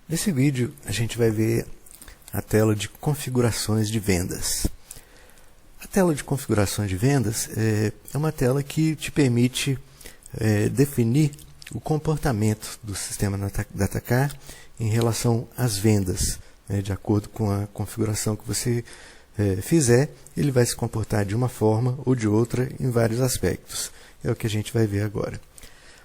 Nesse vídeo a gente vai ver a tela de configurações de vendas. A tela de configurações de vendas é uma tela que te permite definir o comportamento do sistema DataCar em relação às vendas. De acordo com a configuração que você fizer, ele vai se comportar de uma forma ou de outra em vários aspectos. É o que a gente vai ver agora.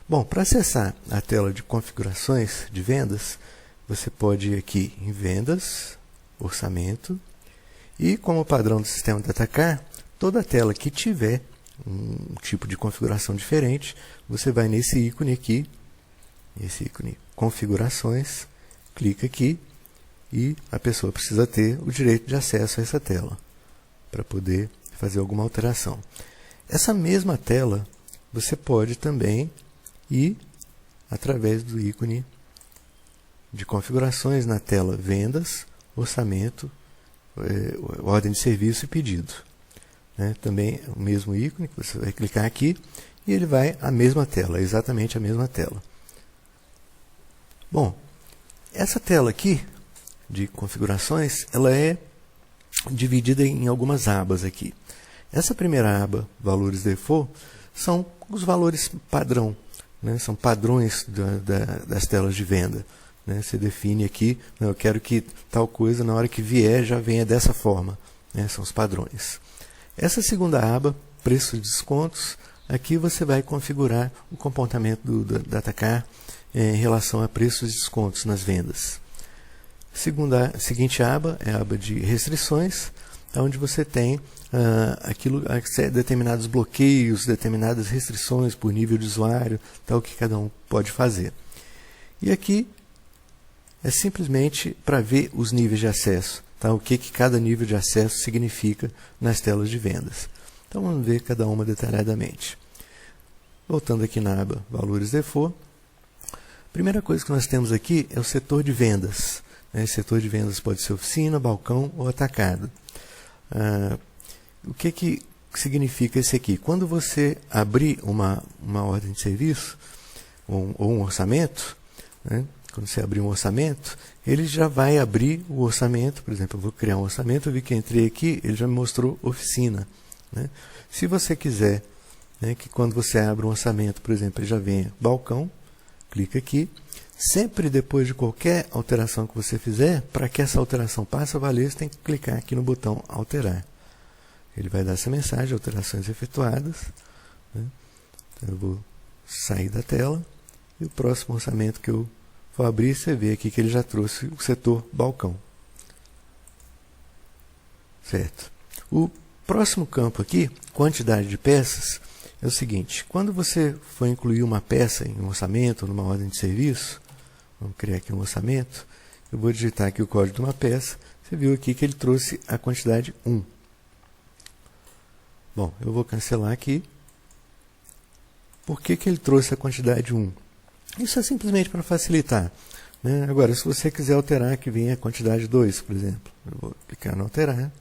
Bom, para acessar a tela de configurações de vendas, você pode ir aqui em Vendas, Orçamento, e como padrão do sistema DataCar, toda tela que tiver um tipo de configuração diferente, você vai nesse ícone aqui, esse ícone Configurações, clica aqui e a pessoa precisa ter o direito de acesso a essa tela para poder fazer alguma alteração. Essa mesma tela você pode também ir através do ícone de configurações na tela Vendas, Orçamento, Ordem de Serviço e Pedido. Também o mesmo ícone, que você vai clicar aqui e ele vai à mesma tela, exatamente a mesma tela. Bom, essa tela aqui de configurações, ela é dividida em algumas abas aqui. Essa primeira aba, Valores Default, são os valores padrão, são padrões das telas de venda. Você define aqui, eu quero que tal coisa, na hora que vier, já venha dessa forma. São os padrões. Essa segunda aba, Preços e Descontos, aqui você vai configurar o comportamento do DataCar em relação a preços e descontos nas vendas. Seguinte aba é a aba de Restrições, onde você tem determinados bloqueios, determinadas restrições por nível de usuário, tal que cada um pode fazer. E aqui é simplesmente para ver os níveis de acesso, o que cada nível de acesso significa nas telas de vendas. Então vamos ver cada uma detalhadamente. Voltando aqui na aba Valores Default, a primeira coisa que nós temos aqui é o setor de vendas. Esse setor de vendas pode ser oficina, balcão ou atacado. O que significa esse aqui? Quando você abrir uma ordem de serviço ou um orçamento, quando você abrir um orçamento, ele já vai abrir o orçamento. Por exemplo, eu vou criar um orçamento, eu vi que entrei aqui, ele já me mostrou oficina. Se você quiser que quando você abre um orçamento, por exemplo, ele já venha balcão, clica aqui. Sempre depois de qualquer alteração que você fizer, para que essa alteração passe a valer, você tem que clicar aqui no botão Alterar. Ele vai dar essa mensagem, alterações efetuadas. Então, eu vou sair da tela e o próximo orçamento que eu for abrir, você vê aqui que ele já trouxe o setor balcão. Certo. O próximo campo aqui, quantidade de peças, é o seguinte: quando você for incluir uma peça em um orçamento, numa ordem de serviço, vamos criar aqui um orçamento, eu vou digitar aqui o código de uma peça, você viu aqui que ele trouxe a quantidade 1. Bom, eu vou cancelar aqui. Por que ele trouxe a quantidade 1? Isso é simplesmente para facilitar. Agora, se você quiser alterar que venha a quantidade 2, por exemplo, eu vou clicar no Alterar.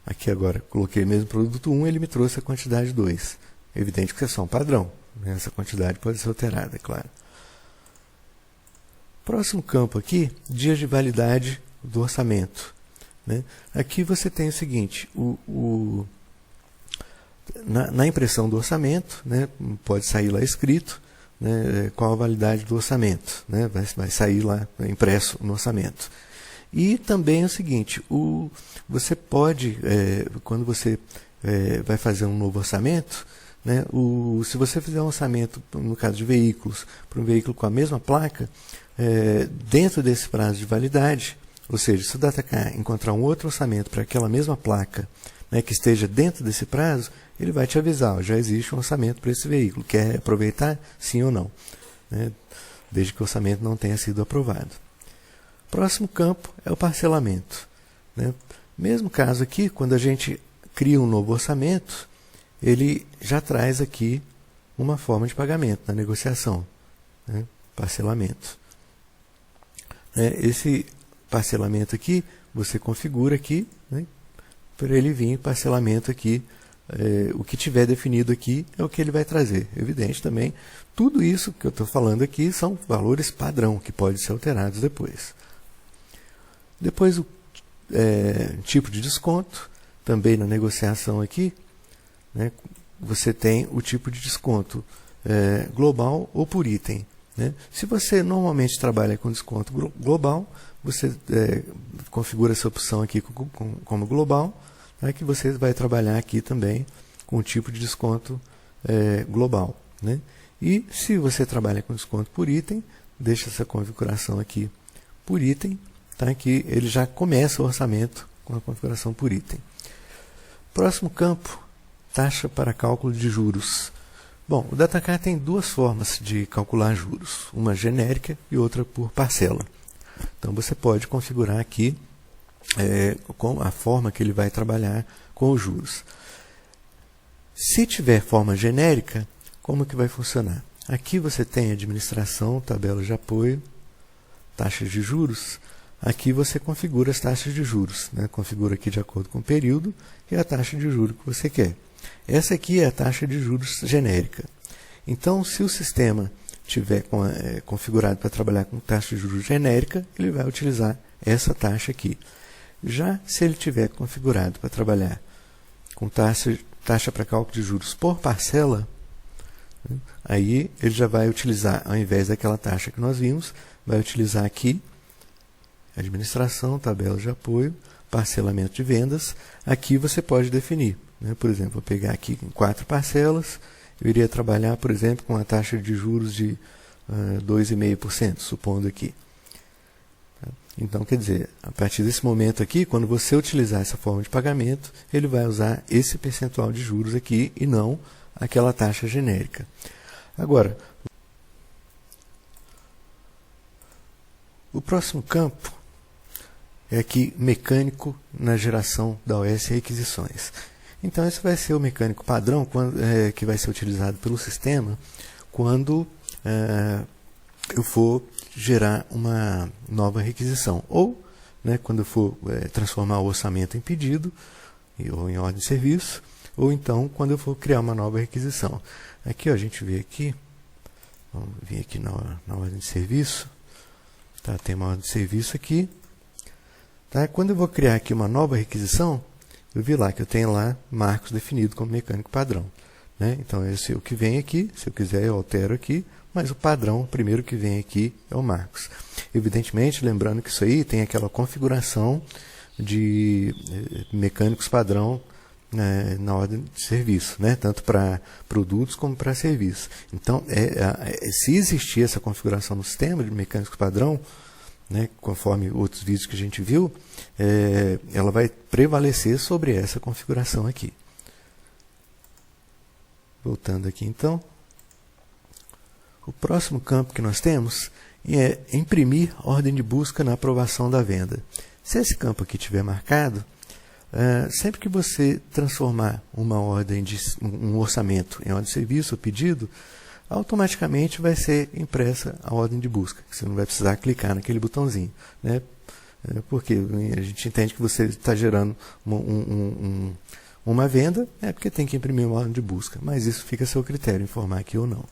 Aqui agora, coloquei mesmo produto 1, ele me trouxe a quantidade 2. É evidente que é só um padrão. Essa quantidade pode ser alterada, é claro. Próximo campo aqui, dias de validade do orçamento. Aqui você tem o seguinte, na impressão do orçamento, pode sair lá escrito qual a validade do orçamento. Vai sair lá impresso no orçamento. E também é o seguinte, você pode, quando você vai fazer um novo orçamento, se você fizer um orçamento, no caso de veículos, para um veículo com a mesma placa, dentro desse prazo de validade, ou seja, se o DataCar encontrar um outro orçamento para aquela mesma placa que esteja dentro desse prazo, ele vai te avisar, já existe um orçamento para esse veículo, quer aproveitar? Sim ou não? Desde que o orçamento não tenha sido aprovado. Próximo campo é o parcelamento. Mesmo caso aqui, quando a gente cria um novo orçamento, ele já traz aqui uma forma de pagamento na negociação. Parcelamento. Esse parcelamento aqui, você configura aqui, para ele vir parcelamento aqui o que tiver definido aqui é o que ele vai trazer. Evidente também, tudo isso que eu estou falando aqui são valores padrão, que podem ser alterados depois. Depois o tipo de desconto, também na negociação aqui, né, você tem o tipo de desconto global ou por item. Né? Se você normalmente trabalha com desconto global, você configura essa opção aqui como global, né, que você vai trabalhar aqui também com o tipo de desconto global. Né? E se você trabalha com desconto por item, deixa essa configuração aqui por item, tá? Que ele já começa o orçamento com a configuração por item. Próximo campo, taxa para cálculo de juros. Bom, o DataCard tem duas formas de calcular juros, uma genérica e outra por parcela. Então você pode configurar aqui com a forma que ele vai trabalhar com os juros. Se tiver forma genérica, como que vai funcionar? Aqui você tem administração, tabela de apoio, taxas de juros. Aqui você configura as taxas de juros, né? Configura aqui de acordo com o período e a taxa de juros que você quer. Essa aqui é a taxa de juros genérica. Então, se o sistema tiver configurado para trabalhar com taxa de juros genérica, ele vai utilizar essa taxa aqui. Já se ele tiver configurado para trabalhar com taxa para cálculo de juros por parcela, né, aí ele já vai utilizar, ao invés daquela taxa que nós vimos, vai utilizar aqui administração, tabela de apoio, parcelamento de vendas. Aqui você pode definir. Né? Por exemplo, vou pegar aqui em 4 parcelas, eu iria trabalhar, por exemplo, com a taxa de juros de 2,5%, supondo aqui. Então, quer dizer, a partir desse momento aqui, quando você utilizar essa forma de pagamento, ele vai usar esse percentual de juros aqui e não aquela taxa genérica. Agora, o próximo campo é aqui mecânico na geração da OS requisições. Então, esse vai ser o mecânico padrão que vai ser utilizado pelo sistema quando eu for gerar uma nova requisição. Ou, né, quando eu for transformar o orçamento em pedido ou em ordem de serviço, ou então quando eu for criar uma nova requisição. Aqui, ó, a gente vê aqui, vamos vir aqui na ordem de serviço. Tá, tem uma ordem de serviço aqui. Tá? Quando eu vou criar aqui uma nova requisição, eu vi lá que eu tenho lá marcos definido como mecânico padrão. Né? Então, esse é o que vem aqui. Se eu quiser, eu altero aqui. Mas o padrão, o primeiro que vem aqui, é o marcos. Evidentemente, lembrando que isso aí tem aquela configuração de mecânicos padrão na ordem de serviço, né? Tanto para produtos como para serviços. Então, se existir essa configuração no sistema de mecânicos padrão, né, conforme outros vídeos que a gente viu, ela vai prevalecer sobre essa configuração aqui. Voltando aqui então. O próximo campo que nós temos é imprimir ordem de busca na aprovação da venda. Se esse campo aqui estiver marcado, sempre que você transformar um orçamento em ordem de serviço ou pedido, automaticamente vai ser impressa a ordem de busca. Você não vai precisar clicar naquele botãozinho. Né? Porque a gente entende que você está gerando uma venda, porque tem que imprimir uma ordem de busca. Mas isso fica a seu critério, informar aqui ou não.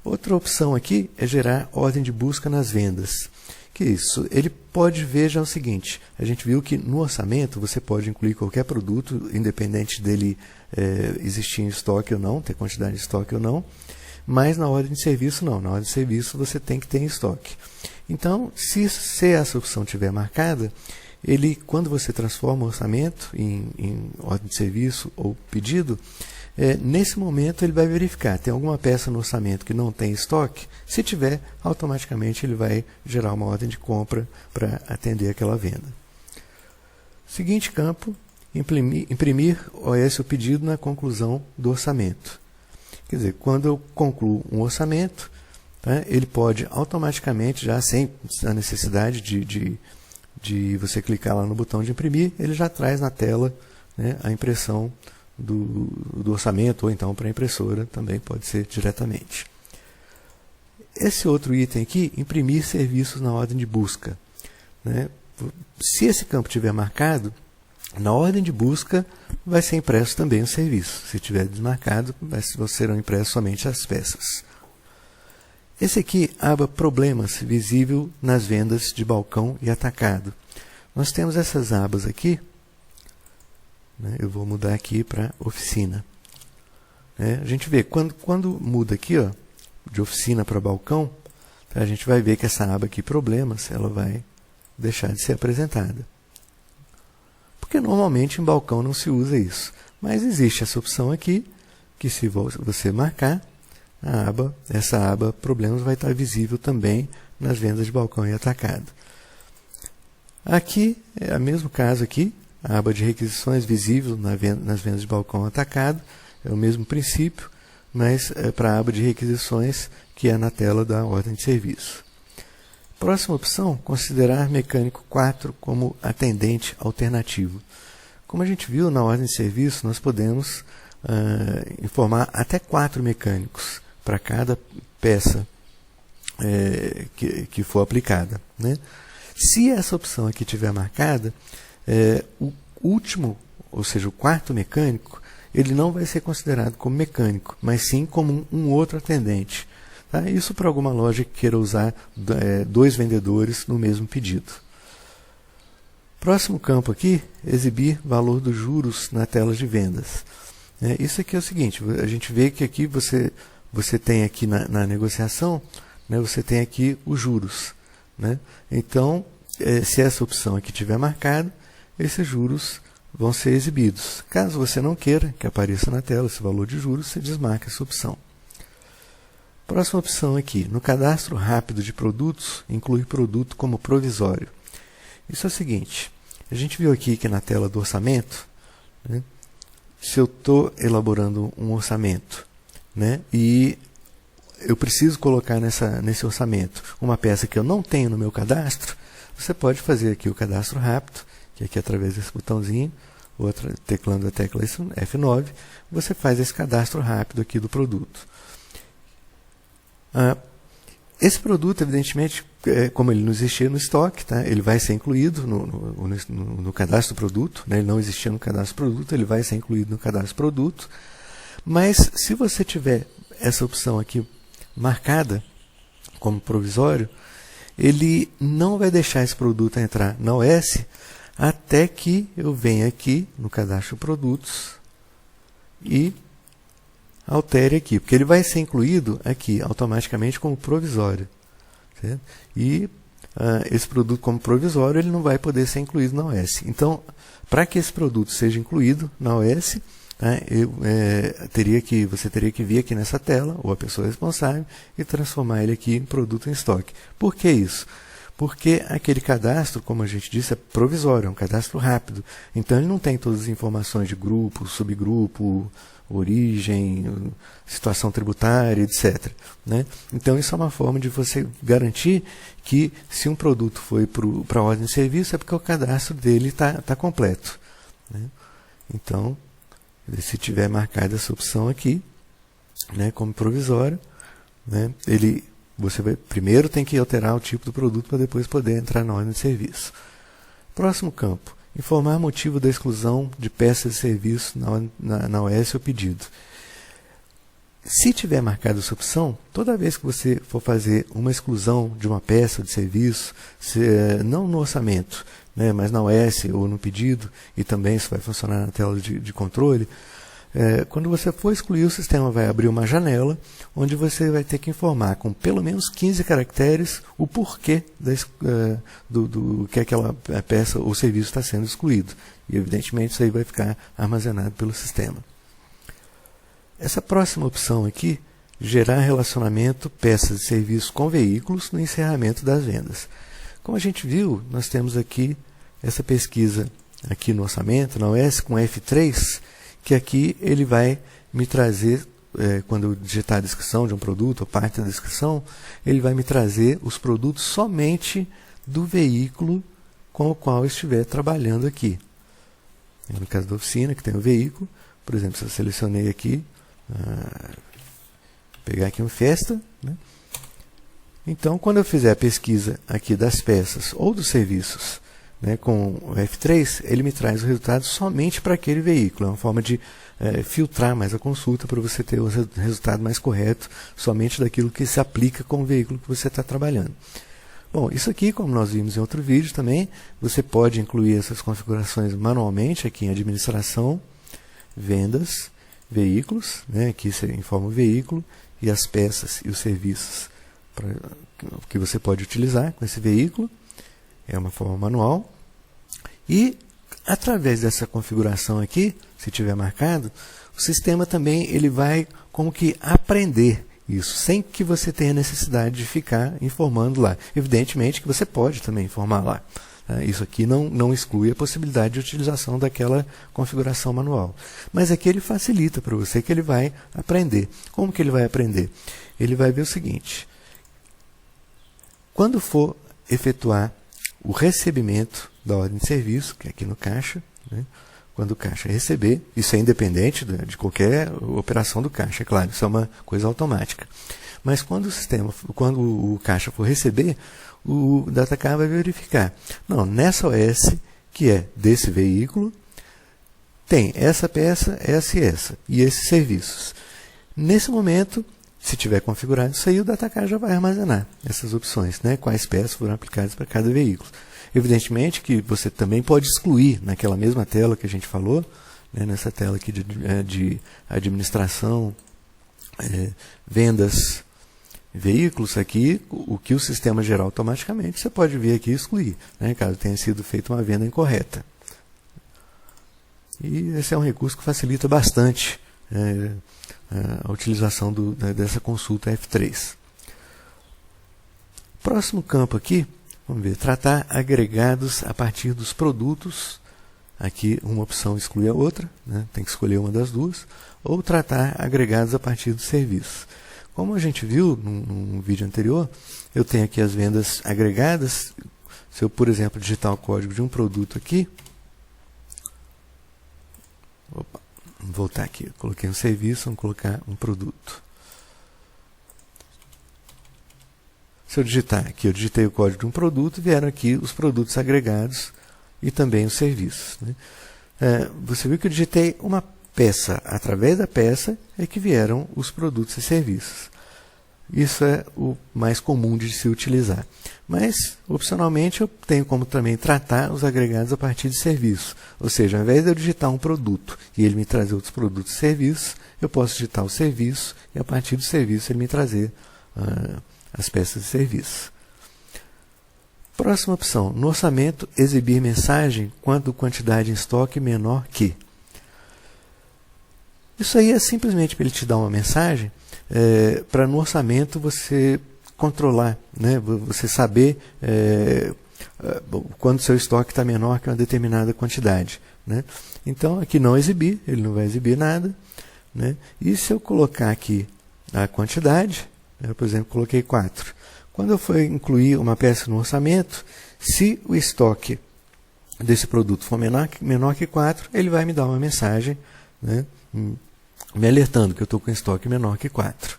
Outra opção aqui é gerar ordem de busca nas vendas. Que isso? Ele pode ver já o seguinte, a gente viu que no orçamento você pode incluir qualquer produto, independente dele existir em estoque ou não, ter quantidade de estoque ou não, mas na ordem de serviço não, na ordem de serviço você tem que ter em estoque. Então, se essa opção estiver marcada, ele, quando você transforma o orçamento em ordem de serviço ou pedido, nesse momento ele vai verificar, tem alguma peça no orçamento que não tem estoque? Se tiver, automaticamente ele vai gerar uma ordem de compra para atender aquela venda. Seguinte campo, imprimir o pedido na conclusão do orçamento. Quer dizer, quando eu concluo um orçamento, tá, ele pode automaticamente, já sem a necessidade de você clicar lá no botão de imprimir, ele já traz na tela, né, a impressão do orçamento, ou então para a impressora, também pode ser diretamente. Esse outro item aqui, imprimir serviços na ordem de busca. Né? Se esse campo estiver marcado, Na ordem de busca vai ser impresso também o serviço. Se tiver desmarcado, serão impressas somente as peças. Esse aqui, aba Problemas, visível nas vendas de balcão e atacado. Nós temos essas abas aqui. Eu vou mudar aqui para Oficina. A gente vê, quando muda aqui, ó, de Oficina para Balcão, a gente vai ver que essa aba aqui, Problemas, ela vai deixar de ser apresentada. Porque normalmente em balcão não se usa isso. Mas existe essa opção aqui, que se você marcar, essa aba Problemas vai estar visível também nas vendas de balcão e atacado. Aqui é o mesmo caso aqui, a aba de requisições visível nas vendas de balcão e atacado, é o mesmo princípio, mas é para a aba de requisições que é na tela da ordem de serviço. Próxima opção, considerar mecânico 4 como atendente alternativo. Como a gente viu na ordem de serviço, nós podemos informar até 4 mecânicos para cada peça que for aplicada. Se essa opção aqui estiver marcada, o último, ou seja, o quarto mecânico, ele não vai ser considerado como mecânico, mas sim como um outro atendente. Tá? Isso para alguma loja que queira usar 2 vendedores no mesmo pedido. Próximo campo aqui, exibir valor dos juros na tela de vendas. Isso aqui é o seguinte, a gente vê que aqui você tem aqui na negociação, você tem aqui os juros. Então, se essa opção aqui estiver marcada, esses juros vão ser exibidos. Caso você não queira que apareça na tela esse valor de juros, você desmarca essa opção. Próxima opção aqui, no cadastro rápido de produtos, inclui produto como provisório. Isso é o seguinte, a gente viu aqui que na tela do orçamento, se eu estou elaborando um orçamento, e eu preciso colocar nesse orçamento uma peça que eu não tenho no meu cadastro, você pode fazer aqui o cadastro rápido, que aqui através desse botãozinho, teclando a tecla F9, você faz esse cadastro rápido aqui do produto. Esse produto, evidentemente, como ele não existia no estoque, tá? Ele vai ser incluído no cadastro produto, ele não existia no cadastro produto, ele vai ser incluído no cadastro produto. Mas se você tiver essa opção aqui marcada como provisório, ele não vai deixar esse produto entrar na OS até que eu venha aqui no cadastro produtos e altere aqui, porque ele vai ser incluído aqui automaticamente como provisório. Certo? E esse produto como provisório ele não vai poder ser incluído na OS. Então, para que esse produto seja incluído na OS, você teria que vir aqui nessa tela, ou a pessoa responsável, e transformar ele aqui em produto em estoque. Por que isso? Porque aquele cadastro, como a gente disse, é provisório, é um cadastro rápido. Então, ele não tem todas as informações de grupo, subgrupo, origem, situação tributária, etc. Então, isso é uma forma de você garantir que, se um produto foi para a ordem de serviço, é porque o cadastro dele está completo. Então, se tiver marcada essa opção aqui, como provisório, você primeiro tem que alterar o tipo do produto para depois poder entrar na ordem de serviço. Próximo campo. Informar motivo da exclusão de peças de serviço na OS ou pedido. Se tiver marcada essa opção, toda vez que você for fazer uma exclusão de uma peça de serviço, não no orçamento, mas na OS ou no pedido, e também isso vai funcionar na tela de controle, quando você for excluir, o sistema vai abrir uma janela onde você vai ter que informar com pelo menos 15 caracteres o porquê do que aquela peça ou serviço está sendo excluído. E, evidentemente, isso aí vai ficar armazenado pelo sistema. Essa próxima opção aqui, gerar relacionamento peças e serviços com veículos no encerramento das vendas. Como a gente viu, nós temos aqui essa pesquisa aqui no orçamento, na OS, com F3, que aqui ele vai me trazer, quando eu digitar a descrição de um produto, ou parte da descrição, ele vai me trazer os produtos somente do veículo com o qual eu estiver trabalhando aqui. No caso da oficina, que tem o veículo, por exemplo, se eu selecionei aqui, pegar aqui um Fiesta, então quando eu fizer a pesquisa aqui das peças ou dos serviços né, com o F3, ele me traz o resultado somente para aquele veículo. É uma forma de filtrar mais a consulta para você ter o resultado mais correto somente daquilo que se aplica com o veículo que você está trabalhando. Bom, isso aqui, como nós vimos em outro vídeo também, você pode incluir essas configurações manualmente aqui em administração, vendas, veículos, né, aqui você informa o veículo e as peças e os serviços que você pode utilizar com esse veículo. É uma forma manual. E, através dessa configuração aqui, se tiver marcado, o sistema também ele vai como que aprender isso, sem que você tenha necessidade de ficar informando lá. Evidentemente que você pode também informar lá. Isso aqui não exclui a possibilidade de utilização daquela configuração manual. Mas aqui ele facilita para você que ele vai aprender. Como que ele vai aprender? Ele vai ver o seguinte. Quando for efetuar o recebimento da ordem de serviço, que é aqui no caixa, né? Quando o caixa receber, isso é independente de qualquer operação do caixa, é claro, isso é uma coisa automática. Mas quando o caixa for receber, o DataCar vai verificar. Não, nessa OS, que é desse veículo, tem essa peça, essa e esses serviços. Nesse momento, se tiver configurado isso aí, o DataCar já vai armazenar essas opções, né? Quais peças foram aplicadas para cada veículo. Evidentemente que você também pode excluir naquela mesma tela que a gente falou, né? Nessa tela aqui de administração, vendas, veículos, aqui, o que o sistema gerar automaticamente, você pode vir aqui e excluir, né? Caso tenha sido feita uma venda incorreta. E esse é um recurso que facilita bastante a utilização dessa consulta F3. Próximo campo aqui, vamos ver, tratar agregados a partir dos produtos. Aqui uma opção exclui a outra, né? Tem que escolher uma das duas. Ou tratar agregados a partir dos serviços. Como a gente viu num vídeo anterior, eu tenho aqui as vendas agregadas. Se eu, por exemplo, digitar o código de um produto aqui, opa, vamos voltar aqui, eu coloquei um serviço, vamos colocar um produto. Se eu digitar aqui, eu digitei o código de um produto, vieram aqui os produtos agregados e também os serviços, né? Você viu que eu digitei uma peça, através da peça é que vieram os produtos e serviços. Isso é o mais comum de se utilizar. Mas, opcionalmente, eu tenho como também tratar os agregados a partir de serviços. Ou seja, ao invés de eu digitar um produto e ele me trazer outros produtos e serviços, eu posso digitar o serviço e a partir do serviço ele me trazer as peças de serviço. Próxima opção, no orçamento, exibir mensagem quando quantidade em estoque menor que. Isso aí é simplesmente para ele te dar uma mensagem, para no orçamento você controlar, né? Você saber quando o seu estoque está menor que uma determinada quantidade, né? Então, aqui não exibir, ele não vai exibir nada, né? E se eu colocar aqui a quantidade, eu, por exemplo, coloquei 4. Quando eu for incluir uma peça no orçamento, se o estoque desse produto for menor que 4, ele vai me dar uma mensagem, né? Me alertando que eu estou com estoque menor que 4.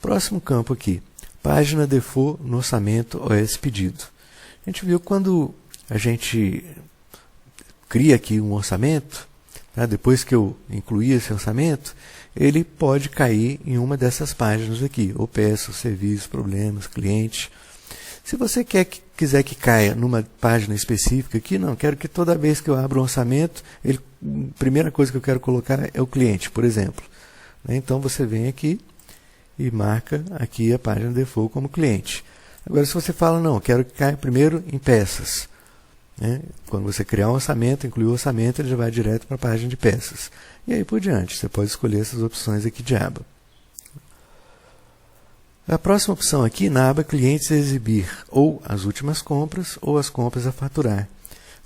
Próximo campo aqui, página default no orçamento OS pedido. A gente viu quando a gente cria aqui um orçamento, tá? Depois que eu incluí esse orçamento, ele pode cair em uma dessas páginas aqui, ou peça, serviço, problemas, cliente. Se você quiser que caia numa página específica aqui, não, quero que toda vez que eu abro um orçamento, a primeira coisa que eu quero colocar é o cliente, por exemplo. Então você vem aqui e marca aqui a página default como cliente. Agora, se você fala, não, quero que caia primeiro em peças, né? Quando você criar um orçamento, incluir o orçamento, ele já vai direto para a página de peças. E aí por diante, você pode escolher essas opções aqui de aba. A próxima opção aqui, na aba clientes, é exibir ou as últimas compras ou as compras a faturar.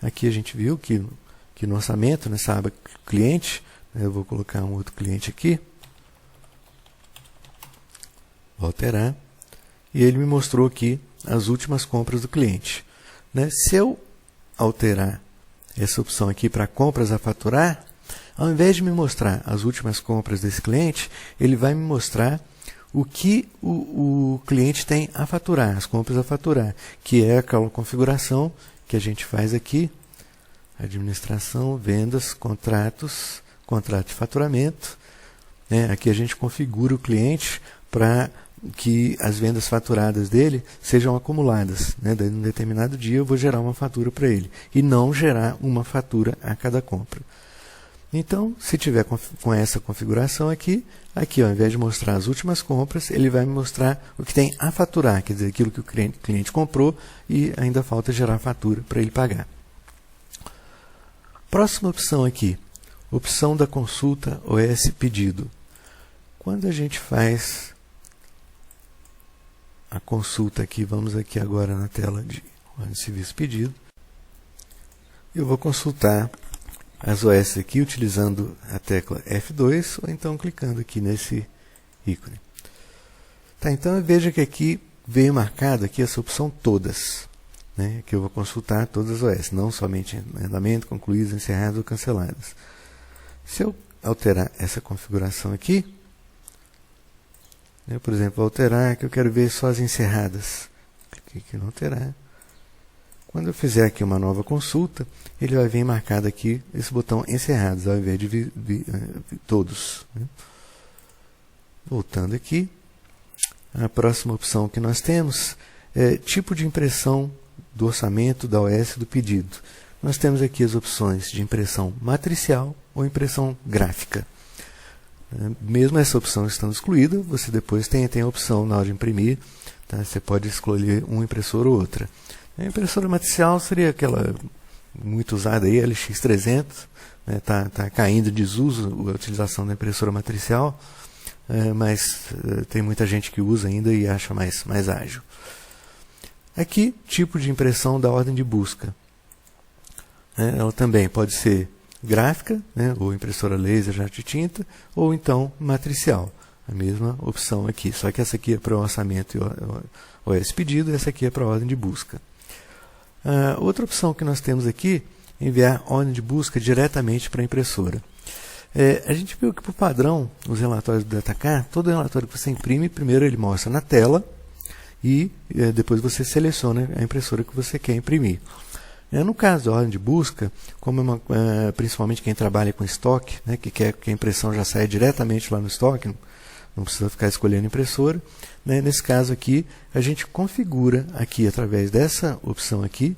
Aqui a gente viu que no orçamento, nessa aba cliente, eu vou colocar um outro cliente aqui, vou alterar, e ele me mostrou aqui as últimas compras do cliente, né? Se eu alterar essa opção aqui para compras a faturar, ao invés de me mostrar as últimas compras desse cliente, ele vai me mostrar o que o cliente tem a faturar, as compras a faturar, que é aquela configuração que a gente faz aqui, administração, vendas, contratos, contrato de faturamento. Né? Aqui a gente configura o cliente para que as vendas faturadas dele sejam acumuladas. Né? Daí, num determinado dia eu vou gerar uma fatura para ele e não gerar uma fatura a cada compra. Então, se tiver com essa configuração aqui, ao invés de mostrar as últimas compras, ele vai me mostrar o que tem a faturar, quer dizer, aquilo que o cliente comprou e ainda falta gerar a fatura para ele pagar. Próxima opção aqui, opção da consulta OS pedido. Quando a gente faz a consulta aqui, vamos aqui agora na tela de ordem de serviço pedido, eu vou consultar as OS aqui utilizando a tecla F2 ou então clicando aqui nesse ícone. Tá, então veja que aqui veio marcado aqui essa opção todas, né, que eu vou consultar todas as OS, não somente em andamento, concluídas, encerradas ou canceladas. Se eu alterar essa configuração aqui, eu, por exemplo, vou alterar que eu quero ver só as encerradas. Cliquei aqui em alterar. Quando eu fizer aqui uma nova consulta, ele vai vir marcado aqui esse botão encerrados, ao invés de todos. Né? Voltando aqui, a próxima opção que nós temos é tipo de impressão do orçamento da OS do pedido. Nós temos aqui as opções de impressão matricial ou impressão gráfica. Mesmo essa opção estando excluída, você depois tem a opção na hora de imprimir, tá? Você pode escolher uma impressora ou outra. A impressora matricial seria aquela muito usada aí, LX300, né? Tá caindo de desuso a utilização da impressora matricial, mas tem muita gente que usa ainda e acha mais ágil. Aqui, tipo de impressão da ordem de busca. Ela também pode ser gráfica, né? Ou impressora laser jato de tinta, ou então matricial. A mesma opção aqui, só que essa aqui é para o orçamento e OS pedido, e essa aqui é para a ordem de busca. Outra opção que nós temos aqui é enviar ordem de busca diretamente para a impressora. A gente viu que, por padrão, os relatórios do DataCar, todo relatório que você imprime, primeiro ele mostra na tela e depois você seleciona a impressora que você quer imprimir. No caso da ordem de busca, como principalmente quem trabalha com estoque, né, que quer que a impressão já saia diretamente lá no estoque, não precisa ficar escolhendo impressora, né, nesse caso aqui, a gente configura aqui através dessa opção aqui,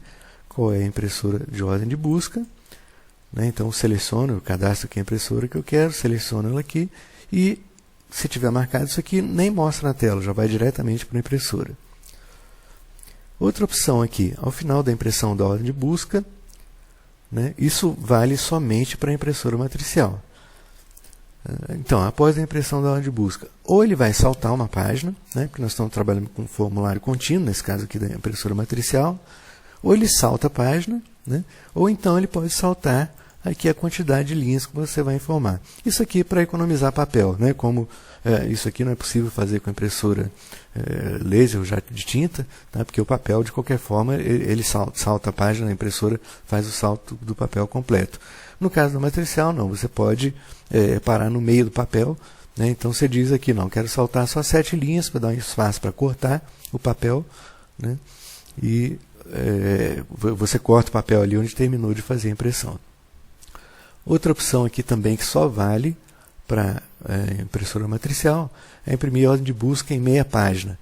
qual é a impressora de ordem de busca. Né, então seleciono, eu cadastro aqui a impressora que eu quero, seleciono ela aqui e se tiver marcado isso aqui, nem mostra na tela, já vai diretamente para a impressora. Outra opção aqui, ao final da impressão da ordem de busca, né, isso vale somente para a impressora matricial. Então, após a impressão da ordem de busca, ou ele vai saltar uma página, né, porque nós estamos trabalhando com um formulário contínuo, nesse caso aqui da impressora matricial, ou ele salta a página, né, ou então ele pode saltar aqui a quantidade de linhas que você vai informar. Isso aqui é para economizar papel, né, como isso aqui não é possível fazer com a impressora laser ou jato de tinta, tá? Porque o papel, de qualquer forma, ele salta a página, a impressora faz o salto do papel completo. No caso da matricial, não, você pode parar no meio do papel, né? Então você diz aqui, não, quero saltar só 7 linhas para dar um espaço para cortar o papel, né? E você corta o papel ali onde terminou de fazer a impressão. Outra opção aqui também que só vale para impressora matricial é imprimir ordem de busca em meia página.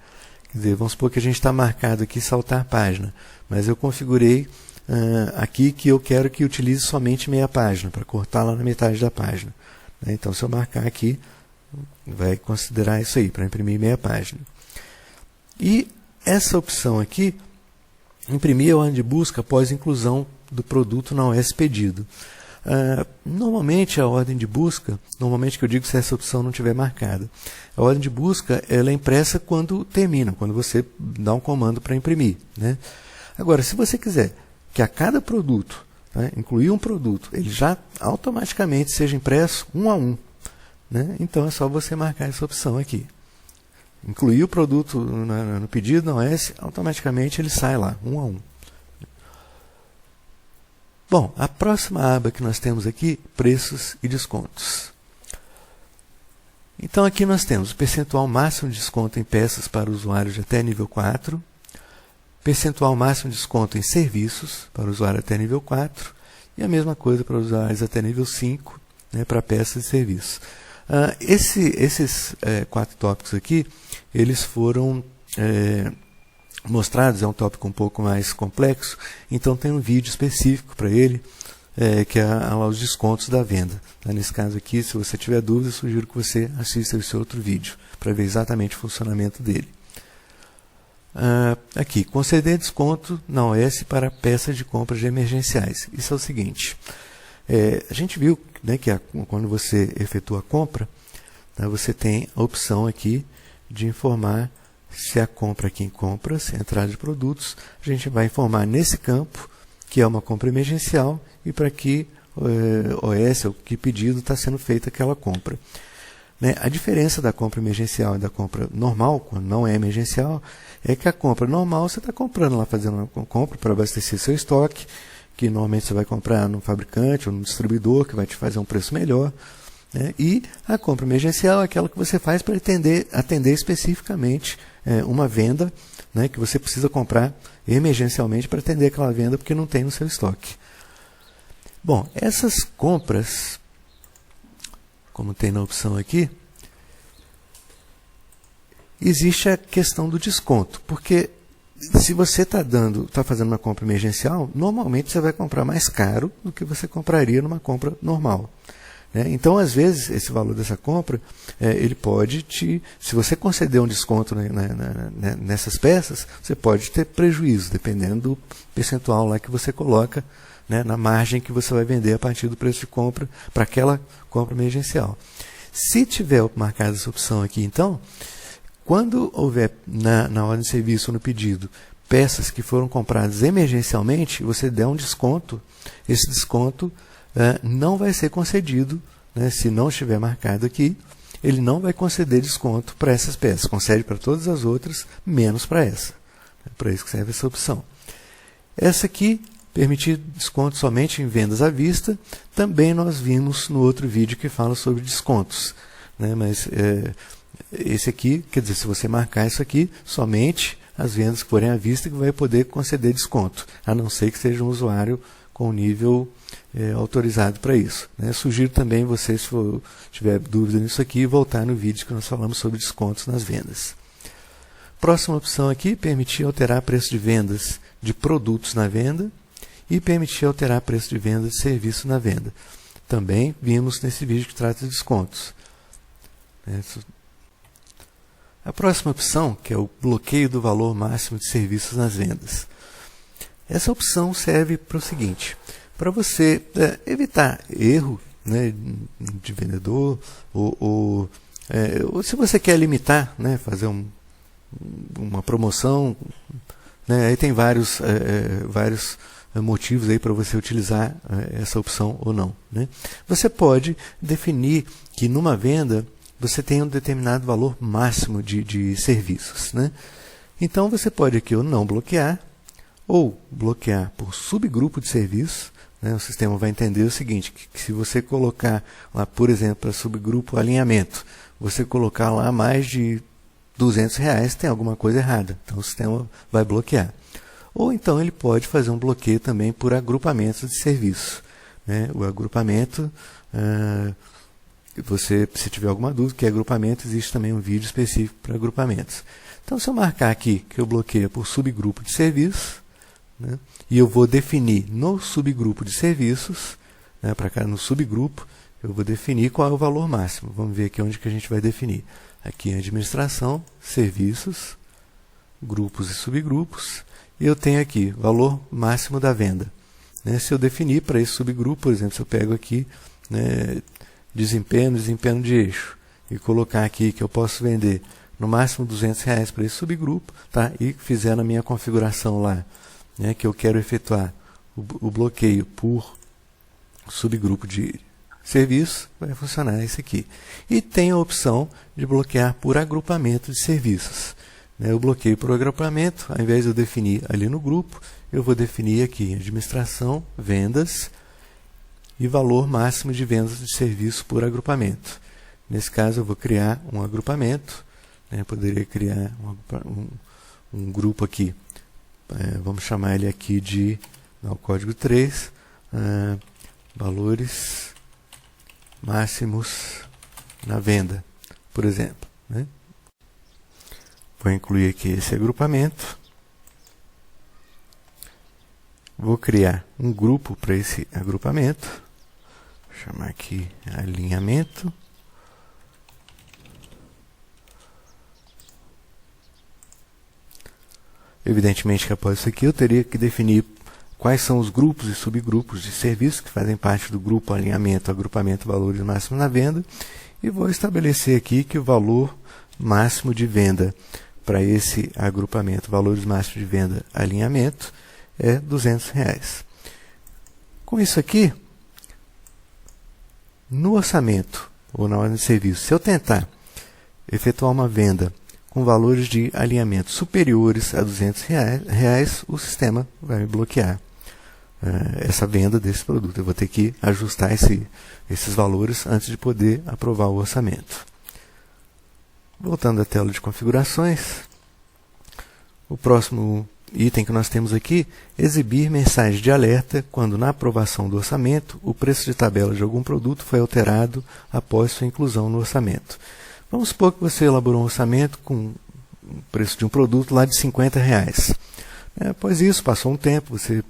Quer dizer, vamos supor que a gente está marcado aqui saltar página, mas eu configurei aqui que eu quero que utilize somente meia página, para cortar lá na metade da página. Né? Então, se eu marcar aqui, vai considerar isso aí, para imprimir meia página. E essa opção aqui, imprimir a ordem de busca após inclusão do produto na OS pedido. Normalmente a ordem de busca, normalmente que eu digo se essa opção não estiver marcada, a ordem de busca ela é impressa quando termina, quando você dá um comando para imprimir. Né? Agora, se você quiser que a cada produto, né, incluir um produto, ele já automaticamente seja impresso um a um, né? Então é só você marcar essa opção aqui. Incluir o produto no pedido na OS, automaticamente ele sai lá, um a um. Bom, a próxima aba que nós temos aqui, preços e descontos. Então aqui nós temos o percentual máximo de desconto em peças para usuários de até nível 4, percentual máximo de desconto em serviços para o usuário até nível 4 e a mesma coisa para usuários até nível 5, né, para peças e serviços. Esses 4 tópicos aqui, eles foram mostrados, é um tópico um pouco mais complexo, então tem um vídeo específico para ele, que é lá os descontos da venda. Nesse caso aqui, se você tiver dúvida, sugiro que você assista esse outro vídeo, para ver exatamente o funcionamento dele. Aqui, conceder desconto na OS para peças de compras emergenciais. Isso é o seguinte, a gente viu, né, que quando você efetua a compra, né, você tem a opção aqui de informar se a compra aqui em compras, entrada de produtos, a gente vai informar nesse campo que é uma compra emergencial e para que OS ou que pedido está sendo feita aquela compra. Né? A diferença da compra emergencial e da compra normal, quando não é emergencial, é que a compra normal você está comprando lá, fazendo uma compra para abastecer seu estoque, que normalmente você vai comprar no fabricante ou no distribuidor, que vai te fazer um preço melhor. Né? E a compra emergencial é aquela que você faz para atender especificamente uma venda, né, que você precisa comprar emergencialmente para atender aquela venda porque não tem no seu estoque. Bom, essas compras, como tem na opção aqui, existe a questão do desconto, porque se você está fazendo uma compra emergencial, normalmente você vai comprar mais caro do que você compraria numa compra normal. Então, às vezes, esse valor dessa compra, ele pode se você conceder um desconto nessas peças, você pode ter prejuízo, dependendo do percentual lá que você coloca, né, na margem que você vai vender a partir do preço de compra para aquela compra emergencial. Se tiver marcada essa opção aqui, então, quando houver na ordem de serviço ou no pedido peças que foram compradas emergencialmente, você der um desconto, esse desconto não vai ser concedido, né, se não estiver marcado aqui, ele não vai conceder desconto para essas peças, concede para todas as outras, menos para essa. É para isso que serve essa opção. Essa aqui, permitir desconto somente em vendas à vista, também nós vimos no outro vídeo que fala sobre descontos. Né, mas esse aqui, quer dizer, se você marcar isso aqui, somente as vendas que forem à vista que vai poder conceder desconto, a não ser que seja um usuário com nível autorizado para isso. Né? Sugiro também você, se tiver dúvida nisso aqui, voltar no vídeo que nós falamos sobre descontos nas vendas. Próxima opção aqui, permitir alterar preço de vendas de produtos na venda e permitir alterar preço de venda de serviço na venda. Também vimos nesse vídeo que trata de descontos. A próxima opção, que é o bloqueio do valor máximo de serviços nas vendas. Essa opção serve para o seguinte, para você evitar erro, né, de vendedor, ou se você quer limitar, né, fazer uma promoção, né, aí tem vários motivos aí para você utilizar essa opção ou não. Né? Você pode definir que numa venda você tem um determinado valor máximo de serviços. Né? Então você pode aqui ou não bloquear, ou bloquear por subgrupo de serviço. Né? O sistema vai entender o seguinte, que se você colocar lá, por exemplo, para subgrupo alinhamento, você colocar lá mais de R$200, tem alguma coisa errada. Então o sistema vai bloquear. Ou então ele pode fazer um bloqueio também por agrupamento de serviço. Né? O agrupamento, se tiver alguma dúvida, que é agrupamento, existe também um vídeo específico para agrupamentos. Então se eu marcar aqui que eu bloqueio por subgrupo de serviço, né? E eu vou definir no subgrupo de serviços, né, para cá no subgrupo, eu vou definir qual é o valor máximo. Vamos ver aqui onde que a gente vai definir. Aqui em administração, serviços, grupos e subgrupos, e eu tenho aqui valor máximo da venda. Né? Se eu definir para esse subgrupo, por exemplo, se eu pego aqui, né, desempenho de eixo, e colocar aqui que eu posso vender no máximo R$200 para esse subgrupo, tá? E fizer na minha configuração lá, né, que eu quero efetuar o bloqueio por subgrupo de serviço, vai funcionar esse aqui. E tem a opção de bloquear por agrupamento de serviços. Né, eu bloqueio por agrupamento, ao invés de eu definir ali no grupo, eu vou definir aqui administração, vendas e valor máximo de vendas de serviço por agrupamento. Nesse caso, eu vou criar um agrupamento. Eu poderia criar um grupo aqui. Vamos chamar ele aqui de, no código 3, valores máximos na venda, por exemplo. Vou incluir aqui esse agrupamento. Vou criar um grupo para esse agrupamento. Vou chamar aqui alinhamento. Evidentemente que após isso aqui eu teria que definir quais são os grupos e subgrupos de serviços que fazem parte do grupo alinhamento, agrupamento, valores máximos na venda. E vou estabelecer aqui que o valor máximo de venda para esse agrupamento, valores máximos de venda, alinhamento, é R$200. Com isso aqui, no orçamento ou na ordem de serviço, se eu tentar efetuar uma venda com valores de alinhamento superiores a R$200, o sistema vai me bloquear essa venda desse produto. Eu vou ter que ajustar esses valores antes de poder aprovar o orçamento. Voltando à tela de configurações, o próximo item que nós temos aqui, exibir mensagem de alerta quando na aprovação do orçamento o preço de tabela de algum produto foi alterado após sua inclusão no orçamento. Vamos supor que você elaborou um orçamento com o preço de um produto lá de R$50. Após isso, passou um tempo, você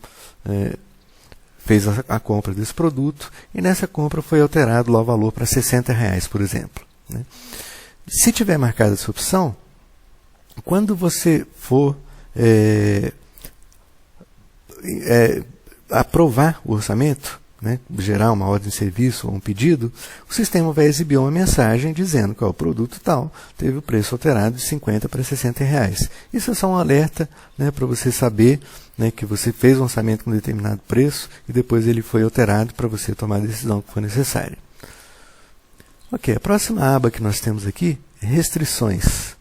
fez a compra desse produto e nessa compra foi alterado lá o valor para R$60, por exemplo. Se tiver marcada essa opção, quando você for aprovar o orçamento, gerar uma ordem de serviço ou um pedido, o sistema vai exibir uma mensagem dizendo que o produto tal teve o preço alterado de R$50 para R$60. Isso é só um alerta para você saber que você fez um orçamento com determinado preço e depois ele foi alterado para você tomar a decisão que for necessária. Ok, a próxima aba que nós temos aqui é restrições.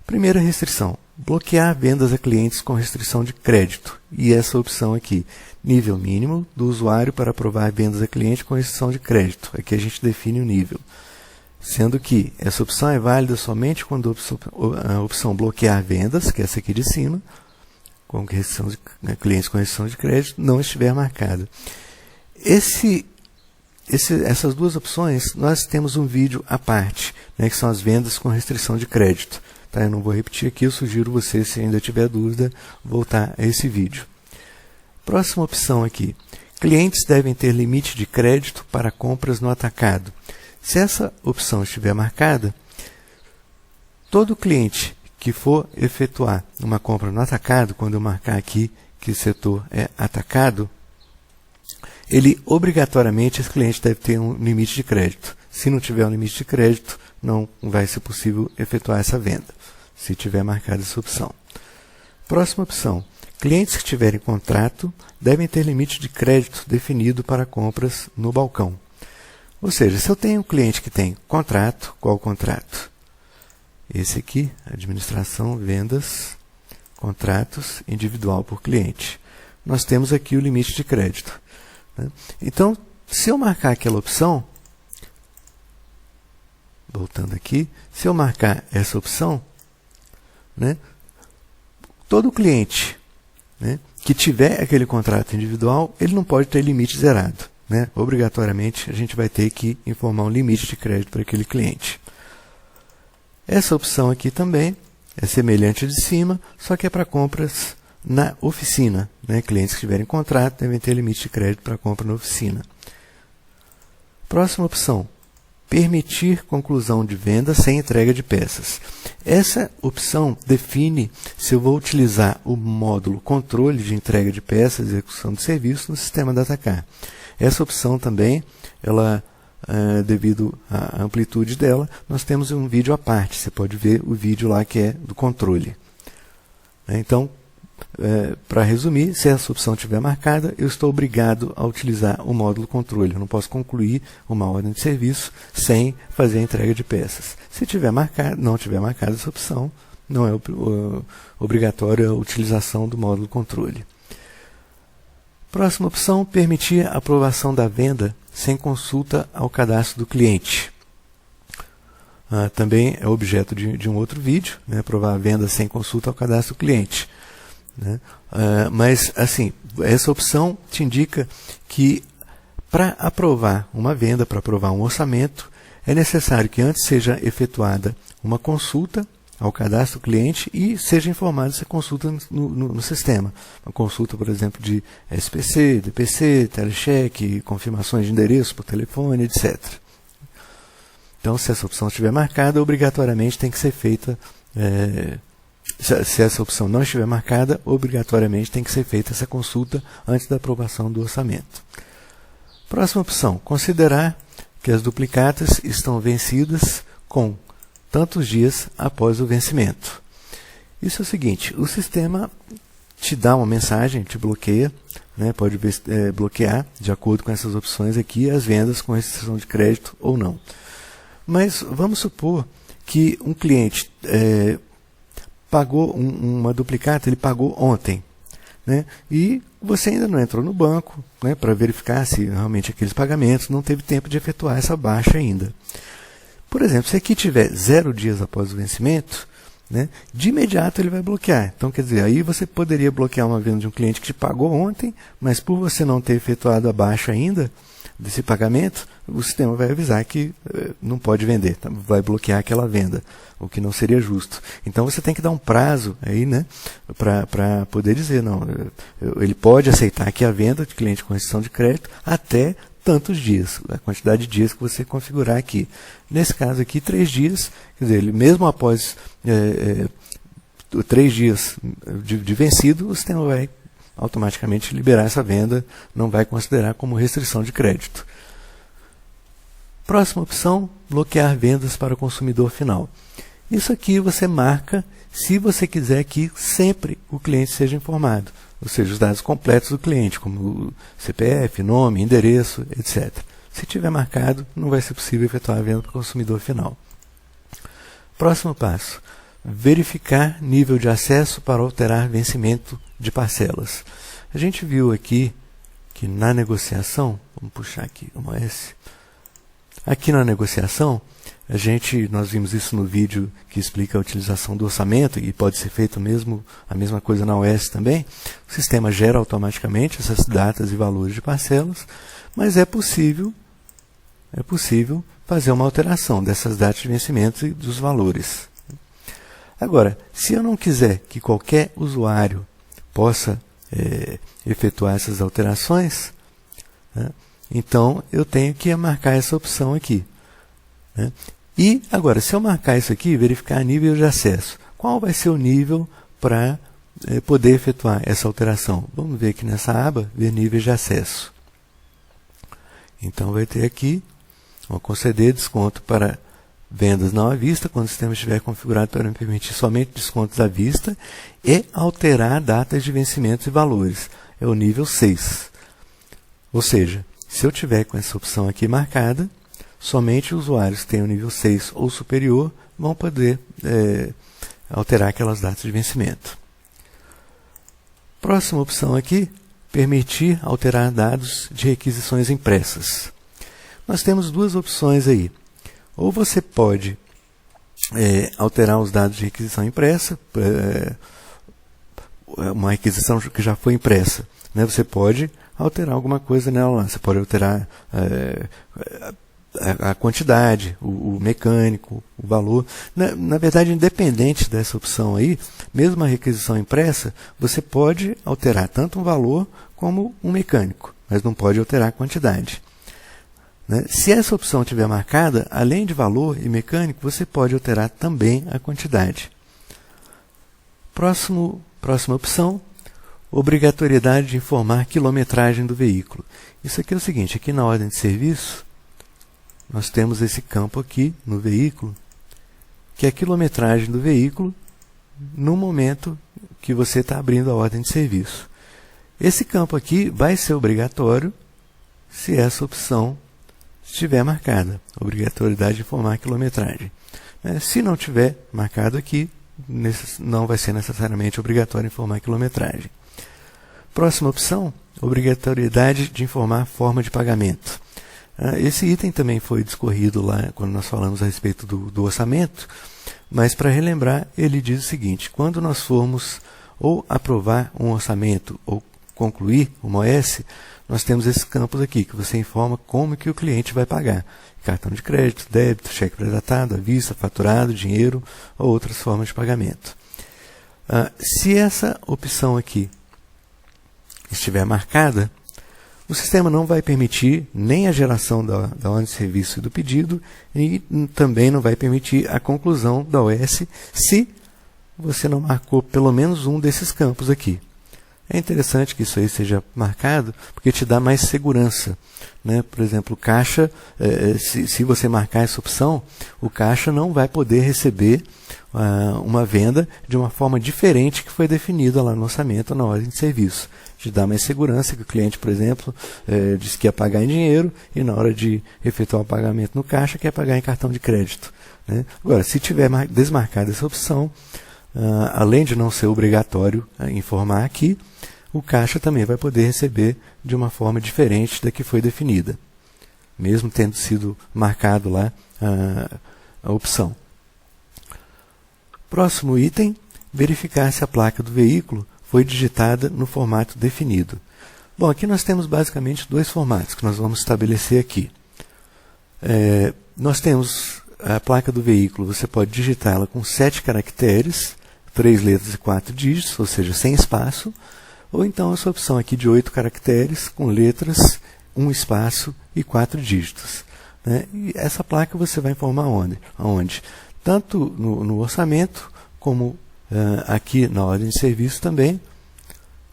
Primeira restrição, bloquear vendas a clientes com restrição de crédito. E essa opção aqui, nível mínimo do usuário para aprovar vendas a cliente com restrição de crédito. Aqui a gente define o nível. Sendo que essa opção é válida somente quando a opção bloquear vendas, que é essa aqui de cima, com restrição de clientes com restrição de crédito, não estiver marcada. Essas duas opções, nós temos um vídeo à parte, que são as vendas com restrição de crédito. Eu não vou repetir aqui, eu sugiro você, se ainda tiver dúvida, voltar a esse vídeo. Próxima opção aqui. Clientes devem ter limite de crédito para compras no atacado. Se essa opção estiver marcada, todo cliente que for efetuar uma compra no atacado, quando eu marcar aqui que o setor é atacado, ele obrigatoriamente, esse cliente deve ter um limite de crédito. Se não tiver um limite de crédito, não vai ser possível efetuar essa venda, se tiver marcada essa opção. Próxima opção. Clientes que tiverem contrato devem ter limite de crédito definido para compras no balcão. Ou seja, se eu tenho um cliente que tem contrato, qual contrato? Esse aqui, administração, vendas, contratos, individual por cliente. Nós temos aqui o limite de crédito. Então, se eu marcar aquela opção, voltando aqui, se eu marcar essa opção, todo cliente que tiver aquele contrato individual, ele não pode ter limite zerado. Obrigatoriamente, a gente vai ter que informar um limite de crédito para aquele cliente. Essa opção aqui também é semelhante à de cima, só que é para compras na oficina. Clientes que tiverem contrato devem ter limite de crédito para compra na oficina. Próxima opção. Permitir conclusão de venda sem entrega de peças. Essa opção define se eu vou utilizar o módulo controle de entrega de peças e execução de serviço no sistema Datacar. Essa opção também, devido à amplitude dela, nós temos um vídeo à parte. Você pode ver o vídeo lá que é do controle. Então, para resumir, se essa opção estiver marcada, eu estou obrigado a utilizar o módulo controle. Eu não posso concluir uma ordem de serviço sem fazer a entrega de peças. Se não tiver marcada essa opção, não é obrigatória a utilização do módulo controle. Próxima opção, permitir a aprovação da venda sem consulta ao cadastro do cliente. também é objeto de um outro vídeo, né? Aprovar a venda sem consulta ao cadastro do cliente, né? Mas, assim, essa opção te indica que para aprovar uma venda, para aprovar um orçamento, é necessário que antes seja efetuada uma consulta ao cadastro do cliente e seja informada essa consulta no sistema. Uma consulta, por exemplo, de SPC, DPC, telecheque, confirmações de endereço por telefone, etc. Então, se essa opção estiver marcada, obrigatoriamente tem que ser feita... Se essa opção não estiver marcada, obrigatoriamente tem que ser feita essa consulta antes da aprovação do orçamento. Próxima opção, considerar que as duplicatas estão vencidas com tantos dias após o vencimento. Isso é o seguinte, o sistema te dá uma mensagem, te bloqueia, né, pode bloquear, de acordo com essas opções aqui, as vendas com restrição de crédito ou não. Mas vamos supor que um cliente pagou uma duplicata, ele pagou ontem, né, e você ainda não entrou no banco, né, para verificar se realmente aqueles pagamentos não teve tempo de efetuar essa baixa ainda. Por exemplo, se aqui tiver 0 dias após o vencimento, né, de imediato ele vai bloquear. Então, quer dizer, aí você poderia bloquear uma venda de um cliente que te pagou ontem, mas por você não ter efetuado a baixa ainda desse pagamento, o sistema vai avisar que não pode vender, tá? Vai bloquear aquela venda, o que não seria justo. Então você tem que dar um prazo aí, né, para poder dizer, não, ele pode aceitar aqui a venda de cliente com restrição de crédito até tantos dias, a quantidade de dias que você configurar aqui. Nesse caso aqui, 3 dias, quer dizer, ele mesmo após 3 dias de vencido, o sistema vai automaticamente liberar essa venda, não vai considerar como restrição de crédito. Próxima opção, bloquear vendas para o consumidor final. Isso aqui você marca se você quiser que sempre o cliente seja informado, ou seja, os dados completos do cliente, como CPF, nome, endereço, etc. Se tiver marcado, não vai ser possível efetuar a venda para o consumidor final. Próximo passo, verificar nível de acesso para alterar vencimento de parcelas. A gente viu aqui que na negociação, vamos puxar aqui uma S. Aqui na negociação, nós vimos isso no vídeo que explica a utilização do orçamento, e pode ser feito a mesma coisa na OS também. O sistema gera automaticamente essas datas e valores de parcelas, mas é possível fazer uma alteração dessas datas de vencimento e dos valores. Agora, se eu não quiser que qualquer usuário possa efetuar essas alterações, né, então eu tenho que marcar essa opção aqui, né? E agora, se eu marcar isso aqui, verificar nível de acesso, qual vai ser o nível para poder efetuar essa alteração? Vamos ver aqui nessa aba, ver níveis de acesso. Então vai ter aqui, conceder desconto para vendas não à vista, quando o sistema estiver configurado para permitir somente descontos à vista, e alterar datas de vencimentos e valores. É o nível 6. Ou seja, se eu tiver com essa opção aqui marcada, somente usuários que tenham nível 6 ou superior vão poder alterar aquelas datas de vencimento. Próxima opção aqui, permitir alterar dados de requisições impressas. Nós temos duas opções aí. Ou você pode alterar os dados de requisição impressa, uma requisição que já foi impressa, né? Você pode alterar alguma coisa nela, você pode alterar a quantidade, o mecânico, o valor. Na verdade, independente dessa opção aí, mesmo a requisição impressa, você pode alterar tanto um valor como um mecânico, mas não pode alterar a quantidade. Se essa opção estiver marcada, além de valor e mecânico, você pode alterar também a quantidade. Próxima opção, obrigatoriedade de informar quilometragem do veículo. Isso aqui é o seguinte, aqui na ordem de serviço, nós temos esse campo aqui no veículo, que é a quilometragem do veículo no momento que você está abrindo a ordem de serviço. Esse campo aqui vai ser obrigatório se essa opção estiver marcada, obrigatoriedade de informar a quilometragem. Se não tiver marcado aqui, não vai ser necessariamente obrigatório informar a quilometragem. Próxima opção, obrigatoriedade de informar a forma de pagamento. Esse item também foi discorrido lá quando nós falamos a respeito do orçamento, mas para relembrar, ele diz o seguinte: quando nós formos ou aprovar um orçamento ou concluir uma OS, nós temos esses campos aqui, que você informa como que o cliente vai pagar. Cartão de crédito, débito, cheque pré-datado, à vista, faturado, dinheiro ou outras formas de pagamento. Se essa opção aqui estiver marcada, o sistema não vai permitir nem a geração da ordem de serviço e do pedido e também não vai permitir a conclusão da OS se você não marcou pelo menos um desses campos aqui. É interessante que isso aí seja marcado, porque te dá mais segurança, né? Por exemplo, o caixa, se você marcar essa opção, o caixa não vai poder receber uma venda de uma forma diferente que foi definida lá no orçamento ou na ordem de serviço. Te dá mais segurança que o cliente, por exemplo, disse que ia pagar em dinheiro e na hora de efetuar o pagamento no caixa quer pagar em cartão de crédito, né? Agora, se tiver desmarcada essa opção, além de não ser obrigatório informar aqui, o caixa também vai poder receber de uma forma diferente da que foi definida, mesmo tendo sido marcado lá a opção. Próximo item, verificar se a placa do veículo foi digitada no formato definido. Bom, aqui nós temos basicamente dois formatos que nós vamos estabelecer aqui. Nós temos a placa do veículo, você pode digitá-la com 7 caracteres, 3 letras e 4 dígitos, ou seja, sem espaço, ou então essa opção aqui de 8 caracteres com letras, 1 espaço e 4 dígitos, né? E essa placa você vai informar aonde? Tanto no orçamento, como aqui na ordem de serviço também,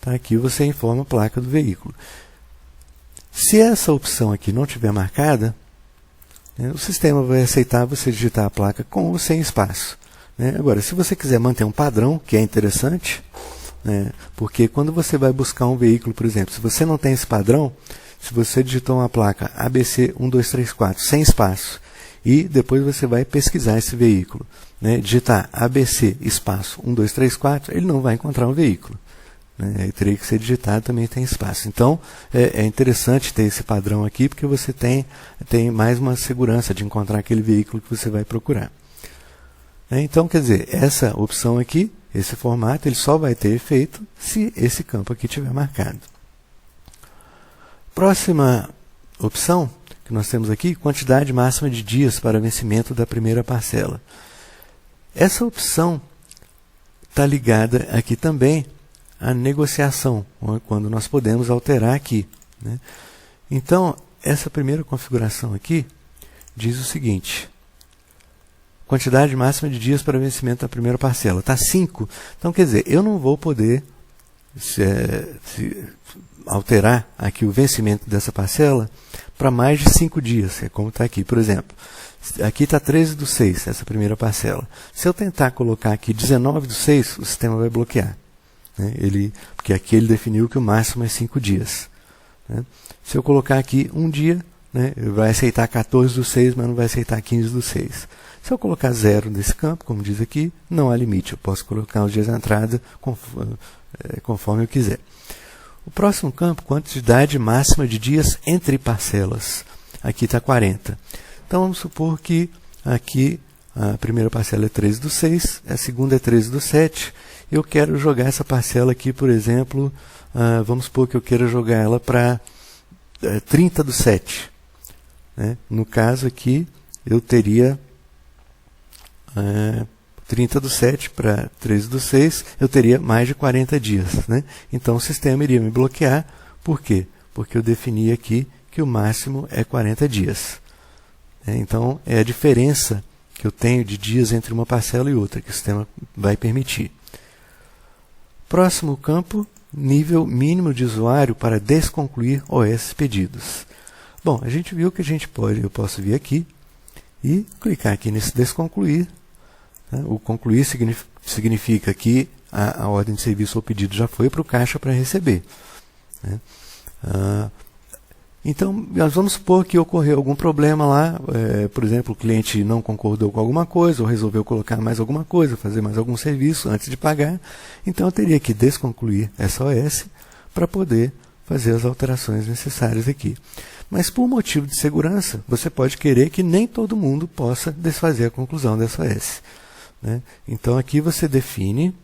tá? Aqui você informa a placa do veículo. Se essa opção aqui não estiver marcada, né, o sistema vai aceitar você digitar a placa com ou sem espaço, né? Agora, se você quiser manter um padrão, que é interessante, né, porque quando você vai buscar um veículo, por exemplo, se você não tem esse padrão, se você digitou uma placa ABC 1234 sem espaço e depois você vai pesquisar esse veículo, né, digitar ABC espaço 1234, ele não vai encontrar um veículo, né, ele teria que ser digitado, também tem espaço. Então é interessante ter esse padrão aqui, porque você tem mais uma segurança de encontrar aquele veículo que você vai procurar. Então, quer dizer, essa opção aqui, esse formato, ele só vai ter efeito se esse campo aqui estiver marcado. Próxima opção que nós temos aqui, quantidade máxima de dias para vencimento da primeira parcela. Essa opção está ligada aqui também à negociação, quando nós podemos alterar aqui, né? Então, essa primeira configuração aqui diz o seguinte: quantidade máxima de dias para vencimento da primeira parcela. Está 5. Então, quer dizer, eu não vou poder alterar aqui o vencimento dessa parcela para mais de 5 dias. É como está aqui. Por exemplo, aqui está 13/6, essa primeira parcela. Se eu tentar colocar aqui 19/6, o sistema vai bloquear, né? Porque aqui ele definiu que o máximo é 5 dias. Né? Se eu colocar aqui um dia, né, ele vai aceitar 14/6, mas não vai aceitar 15/6. Se eu colocar 0 nesse campo, como diz aqui, não há limite. Eu posso colocar os dias de entrada conforme eu quiser. O próximo campo, quantidade máxima de dias entre parcelas. Aqui está 40. Então, vamos supor que aqui a primeira parcela é 13/6, a segunda é 13/7. Eu quero jogar essa parcela aqui, por exemplo, vamos supor que eu queira jogar ela para 30/7. Né? No caso aqui, eu teria 30/7 para 13/6, eu teria mais de 40 dias. Né? Então o sistema iria me bloquear. Por quê? Porque eu defini aqui que o máximo é 40 dias. Então é a diferença que eu tenho de dias entre uma parcela e outra que o sistema vai permitir. Próximo campo, nível mínimo de usuário para desconcluir OS pedidos. Bom, a gente viu que eu posso vir aqui e clicar aqui nesse desconcluir. O concluir significa que a ordem de serviço ou pedido já foi para o caixa para receber. Né? Então, nós vamos supor que ocorreu algum problema lá, por exemplo, o cliente não concordou com alguma coisa, ou resolveu colocar mais alguma coisa, fazer mais algum serviço antes de pagar. Então, eu teria que desconcluir essa OS para poder fazer as alterações necessárias aqui. Mas por motivo de segurança, você pode querer que nem todo mundo possa desfazer a conclusão dessa OS, né? Então aqui você define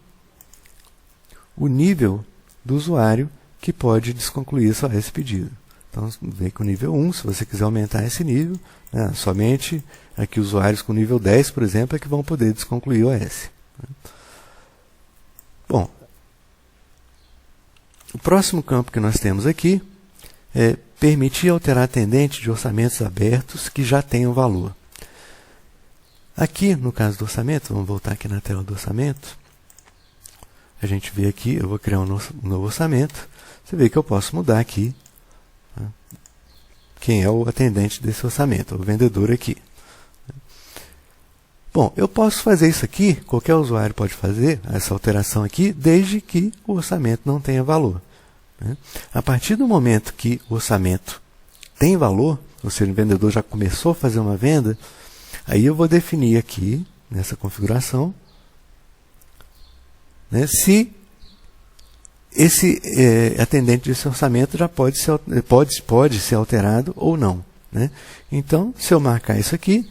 o nível do usuário que pode desconcluir essa OS pedido. Então, vem com o nível 1, se você quiser aumentar esse nível, né, somente aqui usuários com nível 10, por exemplo, é que vão poder desconcluir o OS. Bom, o próximo campo que nós temos aqui é permitir alterar atendente de orçamentos abertos que já tenham valor. Aqui, no caso do orçamento, vamos voltar aqui na tela do orçamento, a gente vê aqui, eu vou criar um novo orçamento, você vê que eu posso mudar aqui, né, quem é o atendente desse orçamento, o vendedor aqui. Bom, eu posso fazer isso aqui, qualquer usuário pode fazer essa alteração aqui, desde que o orçamento não tenha valor, né? A partir do momento que o orçamento tem valor, ou seja, o vendedor já começou a fazer uma venda, aí eu vou definir aqui, nessa configuração, né, se esse atendente desse orçamento já pode ser alterado ou não, né? Então, se eu marcar isso aqui,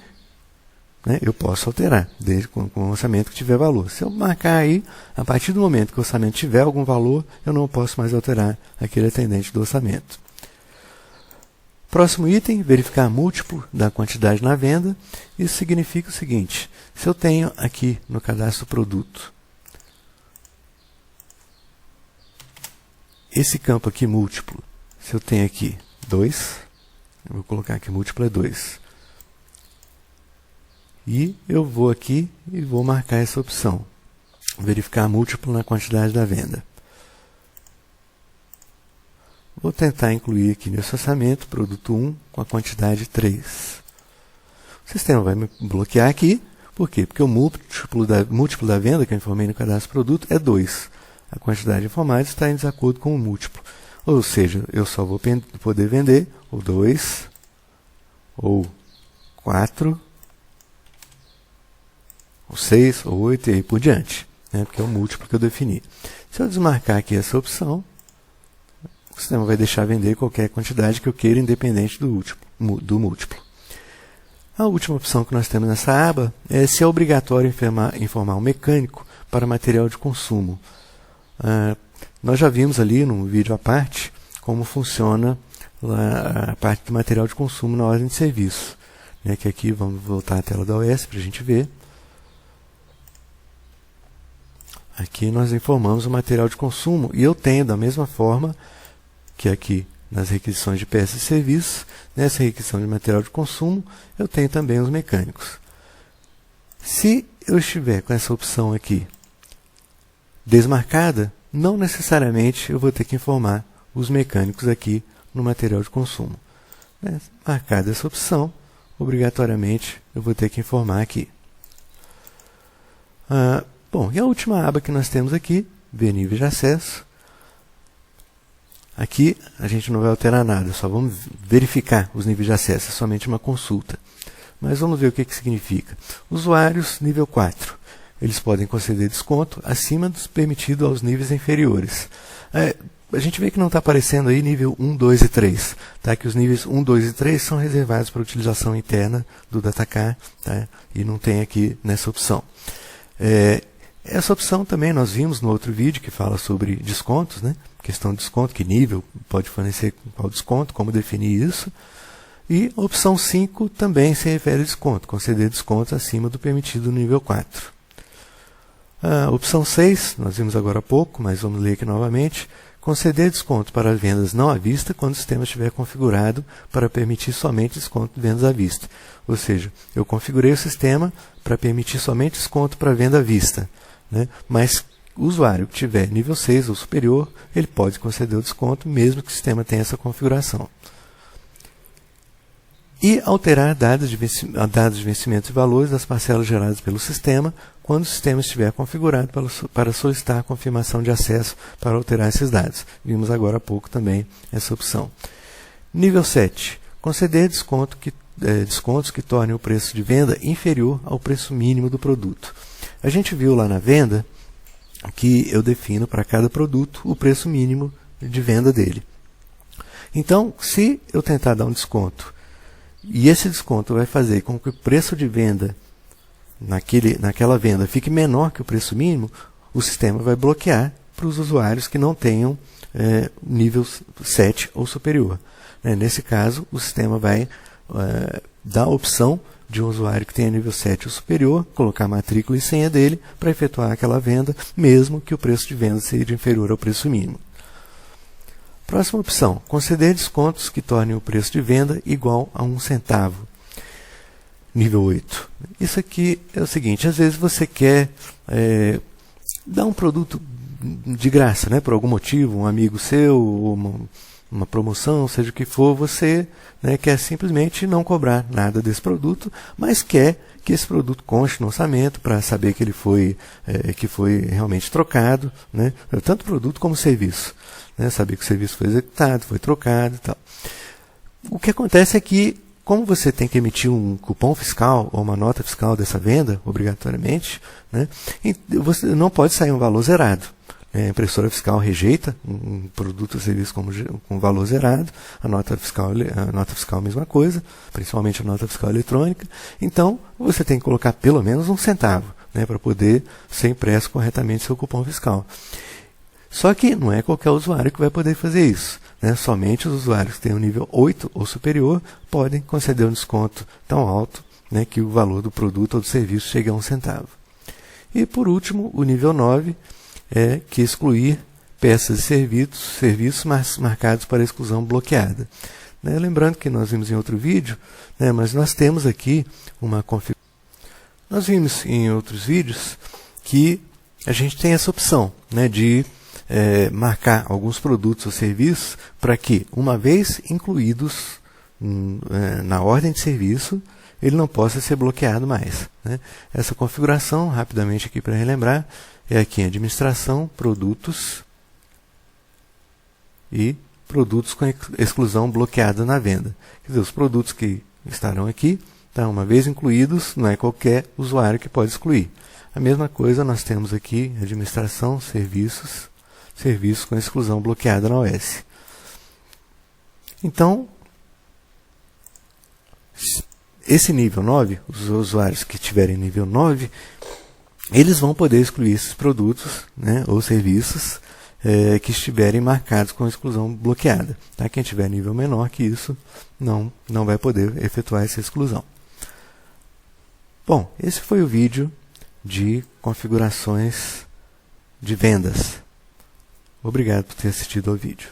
né, eu posso alterar, desde com o orçamento que tiver valor. Se eu marcar aí, a partir do momento que o orçamento tiver algum valor, eu não posso mais alterar aquele atendente do orçamento. Próximo item, verificar múltiplo da quantidade na venda. Isso significa o seguinte, se eu tenho aqui no cadastro produto, esse campo aqui múltiplo, se eu tenho aqui 2, eu vou colocar aqui múltiplo é 2. E eu vou aqui e vou marcar essa opção, verificar múltiplo na quantidade da venda. Vou tentar incluir aqui nesse orçamento, produto 1 com a quantidade 3. O sistema vai me bloquear aqui, por quê? Porque o múltiplo da venda que eu informei no cadastro produto é 2. A quantidade informada está em desacordo com o múltiplo. Ou seja, eu só vou poder vender ou 2, ou 4, ou 6, ou 8 e aí por diante, né? Porque é o múltiplo que eu defini. Se eu desmarcar aqui essa opção, o sistema vai deixar vender qualquer quantidade que eu queira, independente do múltiplo. A última opção que nós temos nessa aba é se é obrigatório informar o mecânico para material de consumo. Nós já vimos ali num vídeo à parte como funciona a parte do material de consumo na ordem de serviço, né? Que aqui vamos voltar à tela da OS para a gente ver. Aqui nós informamos o material de consumo e eu tenho da mesma forma que aqui nas requisições de peças e serviços, nessa requisição de material de consumo, eu tenho também os mecânicos. Se eu estiver com essa opção aqui desmarcada, não necessariamente eu vou ter que informar os mecânicos aqui no material de consumo. Marcada essa opção, obrigatoriamente eu vou ter que informar aqui. Bom, e a última aba que nós temos aqui, ver nível de acesso. Aqui a gente não vai alterar nada, só vamos verificar os níveis de acesso, é somente uma consulta. Mas vamos ver o que significa. Usuários nível 4. Eles podem conceder desconto acima dos permitidos aos níveis inferiores. A gente vê que não está aparecendo aí nível 1, 2 e 3. Tá? Que os níveis 1, 2 e 3 são reservados para utilização interna do Datacar, tá? E não tem aqui nessa opção. Essa opção também nós vimos no outro vídeo que fala sobre descontos, né? Questão de desconto, que nível pode fornecer qual desconto, como definir isso. E a opção 5 também se refere a desconto, conceder descontos acima do permitido no nível 4. A opção 6, nós vimos agora há pouco, mas vamos ler aqui novamente. Conceder desconto para vendas não à vista quando o sistema estiver configurado para permitir somente desconto de vendas à vista. Ou seja, eu configurei o sistema para permitir somente desconto para venda à vista, né? Mas o usuário que tiver nível 6 ou superior, ele pode conceder o desconto, mesmo que o sistema tenha essa configuração. E alterar dados de vencimento e valores das parcelas geradas pelo sistema, quando o sistema estiver configurado para solicitar a confirmação de acesso para alterar esses dados. Vimos agora há pouco também essa opção. Nível 7. Conceder descontos que tornem o preço de venda inferior ao preço mínimo do produto. A gente viu lá na venda que eu defino para cada produto o preço mínimo de venda dele. Então, se eu tentar dar um desconto, e esse desconto vai fazer com que o preço de venda naquela venda fique menor que o preço mínimo, o sistema vai bloquear para os usuários que não tenham nível 7 ou superior. Nesse caso, o sistema vai dar a opção de um usuário que tenha nível 7 ou superior, colocar a matrícula e senha dele para efetuar aquela venda, mesmo que o preço de venda seja inferior ao preço mínimo. Próxima opção, conceder descontos que tornem o preço de venda igual a 1 centavo. Nível 8. Isso aqui é o seguinte, às vezes você quer dar um produto de graça, por algum motivo, um amigo seu, uma promoção, seja o que for, você quer simplesmente não cobrar nada desse produto, mas quer que esse produto conste no orçamento para saber que ele foi realmente trocado, tanto produto como serviço, saber que o serviço foi executado, foi trocado e tal. O que acontece é que, como você tem que emitir um cupom fiscal ou uma nota fiscal dessa venda, obrigatoriamente, você não pode sair um valor zerado. A impressora fiscal rejeita um produto ou serviço com valor zerado, a nota fiscal é a mesma coisa, principalmente a nota fiscal eletrônica. Então, você tem que colocar pelo menos 1 centavo para poder ser impresso corretamente seu cupom fiscal. Só que não é qualquer usuário que vai poder fazer isso. Somente os usuários que têm o nível 8 ou superior podem conceder um desconto tão alto que o valor do produto ou do serviço chegue a 1 centavo. E, por último, o nível 9 é que excluir peças e serviços marcados para exclusão bloqueada. Lembrando que nós vimos em outro vídeo, mas nós temos aqui uma configuração. Nós vimos em outros vídeos que a gente tem essa opção de marcar alguns produtos ou serviços para que, uma vez incluídos na ordem de serviço, ele não possa ser bloqueado mais. Essa configuração, rapidamente aqui para relembrar, é aqui em administração, produtos e produtos com exclusão bloqueada na venda. Quer dizer, os produtos que estarão aqui, uma vez incluídos, não é qualquer usuário que pode excluir. A mesma coisa nós temos aqui, administração, serviços com exclusão bloqueada na OS. Então, esse nível 9, os usuários que tiverem nível 9, eles vão poder excluir esses produtos ou serviços que estiverem marcados com exclusão bloqueada. Quem tiver nível menor que isso, não vai poder efetuar essa exclusão. Bom, esse foi o vídeo de configurações de vendas. Obrigado por ter assistido ao vídeo.